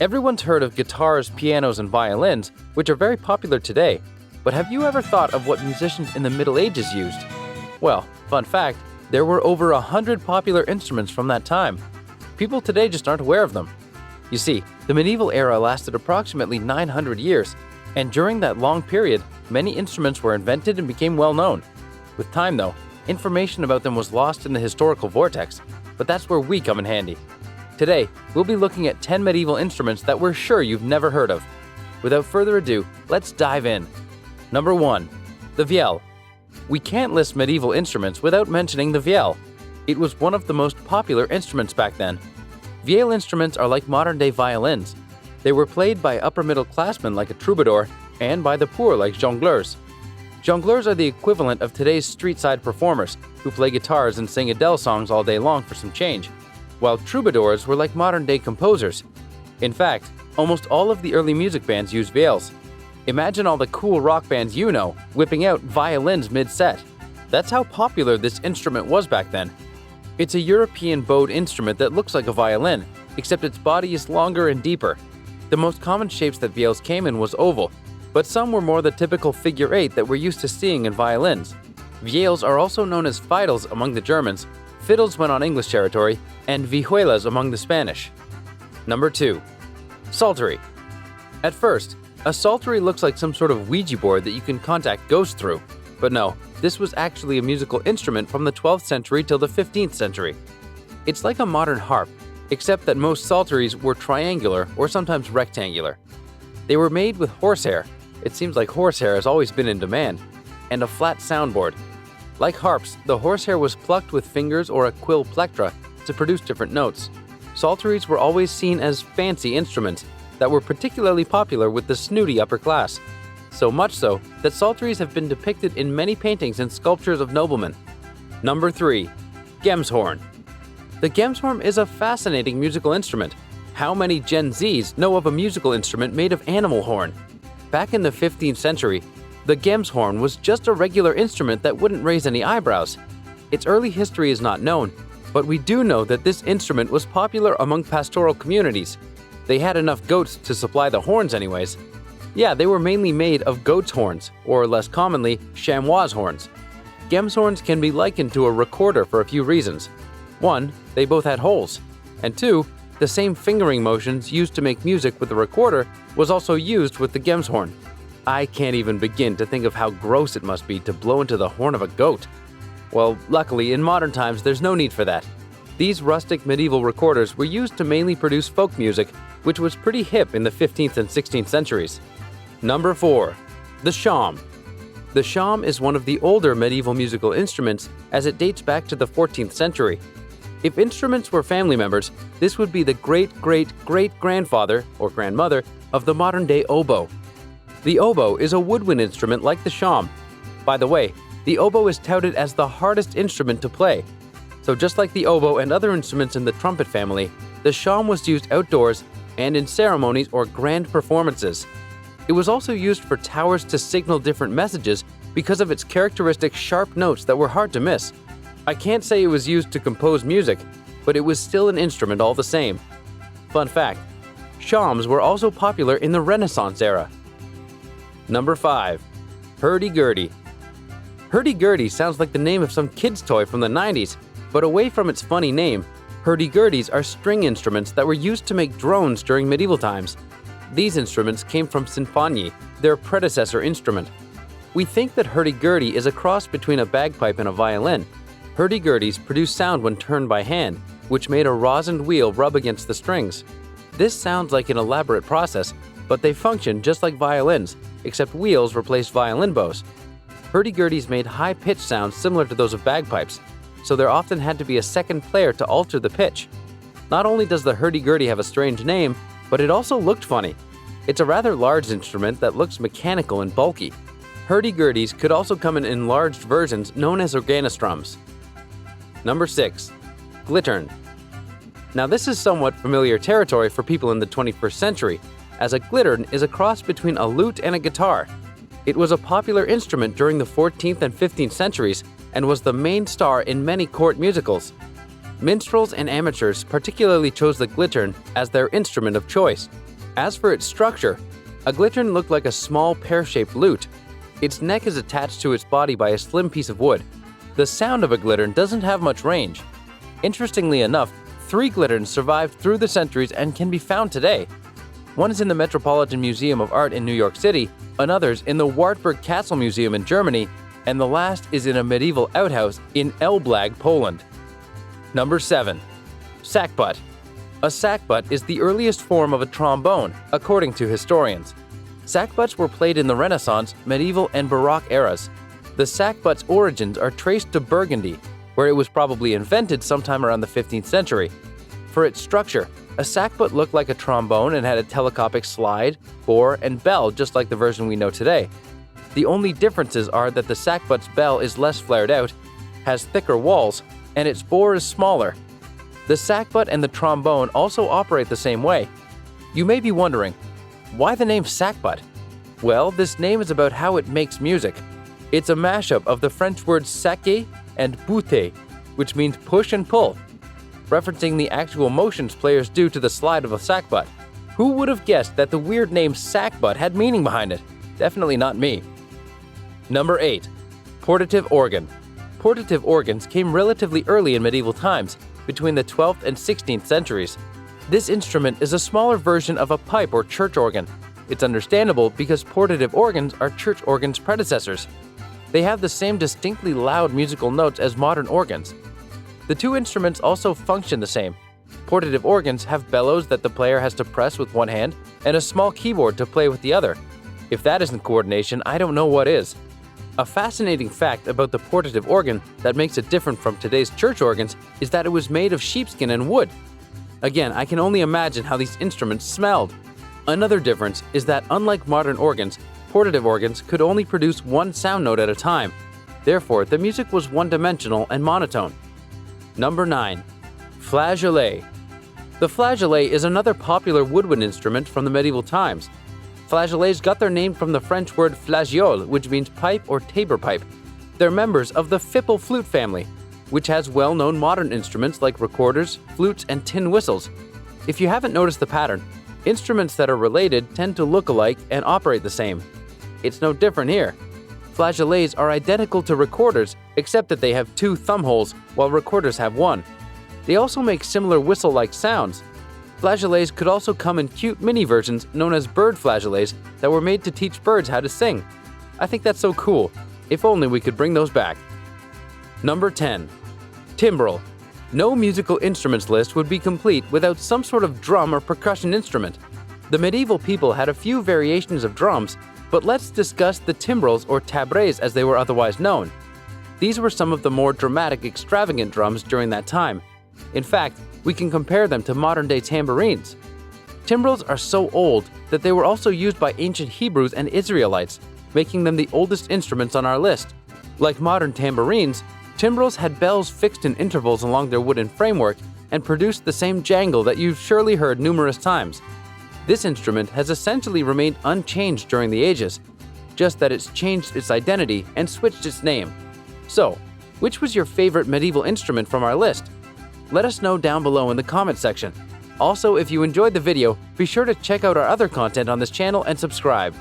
Everyone's heard of guitars, pianos, and violins, which are very popular today, but have you ever thought of what musicians in the Middle Ages used? Well, fun fact, there were over 100 popular instruments from that time. People today just aren't aware of them. You see, the medieval era lasted approximately 900 years, and during that long period, many instruments were invented and became well known. With time though, information about them was lost in the historical vortex, but that's where we come in handy. Today, we'll be looking at 10 medieval instruments that we're sure you've never heard of. Without further ado, let's dive in. Number 1. The Vielle. We can't list medieval instruments without mentioning the Vielle. It was one of the most popular instruments back then. Vielle instruments are like modern-day violins. They were played by upper-middle classmen like a troubadour and by the poor like jongleurs. Jongleurs are the equivalent of today's street-side performers who play guitars and sing Adele songs all day long for some change, while troubadours were like modern-day composers. In fact, almost all of the early music bands used vielles. Imagine all the cool rock bands you know whipping out violins mid-set. That's how popular this instrument was back then. It's a European bowed instrument that looks like a violin, except its body is longer and deeper. The most common shapes that vielles came in was oval, but some were more the typical figure 8 that we're used to seeing in violins. Vielles are also known as fiddles among the Germans, fiddles when on English territory, and vihuelas among the Spanish. Number 2. Psaltery. At first, a psaltery looks like some sort of Ouija board that you can contact ghosts through, but no, this was actually a musical instrument from the 12th century till the 15th century. It's like a modern harp, except that most psalteries were triangular or sometimes rectangular. They were made with horsehair. It seems like horsehair has always been in demand, and a flat soundboard. Like harps, the horsehair was plucked with fingers or a quill plectra to produce different notes. Psalteries were always seen as fancy instruments that were particularly popular with the snooty upper class. So much so that psalteries have been depicted in many paintings and sculptures of noblemen. Number 3. Gemshorn. The Gemshorn is a fascinating musical instrument. How many Gen Zs know of a musical instrument made of animal horn? Back in the 15th century, the Gemshorn was just a regular instrument that wouldn't raise any eyebrows. Its early history is not known, but we do know that this instrument was popular among pastoral communities. They had enough goats to supply the horns anyways. Yeah, they were mainly made of goat's horns, or less commonly, chamois horns. Gemshorns can be likened to a recorder for a few reasons. 1. They both had holes. And 2. The same fingering motions used to make music with the recorder was also used with the Gemshorn. I can't even begin to think of how gross it must be to blow into the horn of a goat. Well, luckily, in modern times, there's no need for that. These rustic medieval recorders were used to mainly produce folk music, which was pretty hip in the 15th and 16th centuries. Number 4. The Shawm. The Shawm is one of the older medieval musical instruments as it dates back to the 14th century. If instruments were family members, this would be the great-great-great-grandfather or grandmother of the modern-day oboe. The oboe is a woodwind instrument like the Shawm. By the way, the oboe is touted as the hardest instrument to play. So just like the oboe and other instruments in the trumpet family, the Shawm was used outdoors and in ceremonies or grand performances. It was also used for towers to signal different messages because of its characteristic sharp notes that were hard to miss. I can't say it was used to compose music, but it was still an instrument all the same. Fun fact, Shawms were also popular in the Renaissance era. Number 5. Hurdy Gurdy. Hurdy Gurdy sounds like the name of some kid's toy from the 90s, but away from its funny name, hurdy-gurdies are string instruments that were used to make drones during medieval times. These instruments came from sinfoni, their predecessor instrument. We think that hurdy-gurdy is a cross between a bagpipe and a violin. Hurdy-gurdies produce sound when turned by hand, which made a rosined wheel rub against the strings. This sounds like an elaborate process, but they function just like violins, except wheels replaced violin bows. Hurdy-gurdies made high-pitched sounds similar to those of bagpipes, so there often had to be a second player to alter the pitch. Not only does the hurdy-gurdy have a strange name, but it also looked funny. It's a rather large instrument that looks mechanical and bulky. Hurdy-gurdies could also come in enlarged versions known as organostrums. Number 6. Glittern. Now this is somewhat familiar territory for people in the 21st century, as a glittern is a cross between a lute and a guitar. It was a popular instrument during the 14th and 15th centuries and was the main star in many court musicals. Minstrels and amateurs particularly chose the glittern as their instrument of choice. As for its structure, a Glittern looked like a small pear-shaped lute. Its neck is attached to its body by a slim piece of wood. The sound of a Glittern doesn't have much range. Interestingly enough, 3 Glitterns survived through the centuries and can be found today. One is in the Metropolitan Museum of Art in New York City, another's in the Wartburg Castle Museum in Germany, and the last is in a medieval outhouse in Elblag, Poland. Number 7. Sackbut. A sackbut is the earliest form of a trombone, according to historians. Sackbuts were played in the Renaissance, medieval, and Baroque eras. The sackbut's origins are traced to Burgundy, where it was probably invented sometime around the 15th century. For its structure, a sackbut looked like a trombone and had a telecopic slide, bore, and bell just like the version we know today. The only differences are that the sackbut's bell is less flared out, has thicker walls, and its bore is smaller. The sackbut and the trombone also operate the same way. You may be wondering, why the name sackbut? Well, this name is about how it makes music. It's a mashup of the French words sacquer and butter, which means push and pull, referencing the actual motions players do to the slide of a sackbut. Who would have guessed that the weird name Sackbut had meaning behind it? Definitely not me. Number 8. Portative Organ. Portative organs came relatively early in medieval times, between the 12th and 16th centuries. This instrument is a smaller version of a pipe or church organ. It's understandable because portative organs are church organs' predecessors. They have the same distinctly loud musical notes as modern organs. The two instruments also function the same. Portative organs have bellows that the player has to press with one hand and a small keyboard to play with the other. If that isn't coordination, I don't know what is. A fascinating fact about the portative organ that makes it different from today's church organs is that it was made of sheepskin and wood. Again, I can only imagine how these instruments smelled. Another difference is that unlike modern organs, portative organs could only produce one sound note at a time. Therefore, the music was one-dimensional and monotone. Number 9. Flageolet. The flageolet is another popular woodwind instrument from the medieval times. Flageolets got their name from the French word flageole, which means pipe or tabor pipe. They're members of the fippel flute family, which has well-known modern instruments like recorders, flutes, and tin whistles. If you haven't noticed the pattern, instruments that are related tend to look alike and operate the same. It's no different here. Flageolets are identical to recorders, except that they have 2 thumb holes, while recorders have 1. They also make similar whistle-like sounds. Flageolets could also come in cute mini versions known as bird flageolets that were made to teach birds how to sing. I think that's so cool. If only we could bring those back. Number 10. Timbrel. No musical instruments list would be complete without some sort of drum or percussion instrument. The medieval people had a few variations of drums, but let's discuss the timbrels or tabrets as they were otherwise known. These were some of the more dramatic, extravagant drums during that time. In fact, we can compare them to modern-day tambourines. Timbrels are so old that they were also used by ancient Hebrews and Israelites, making them the oldest instruments on our list. Like modern tambourines, timbrels had bells fixed in intervals along their wooden framework and produced the same jangle that you've surely heard numerous times. This instrument has essentially remained unchanged during the ages, just that it's changed its identity and switched its name. So, which was your favorite medieval instrument from our list? Let us know down below in the comment section. Also, if you enjoyed the video, be sure to check out our other content on this channel and subscribe.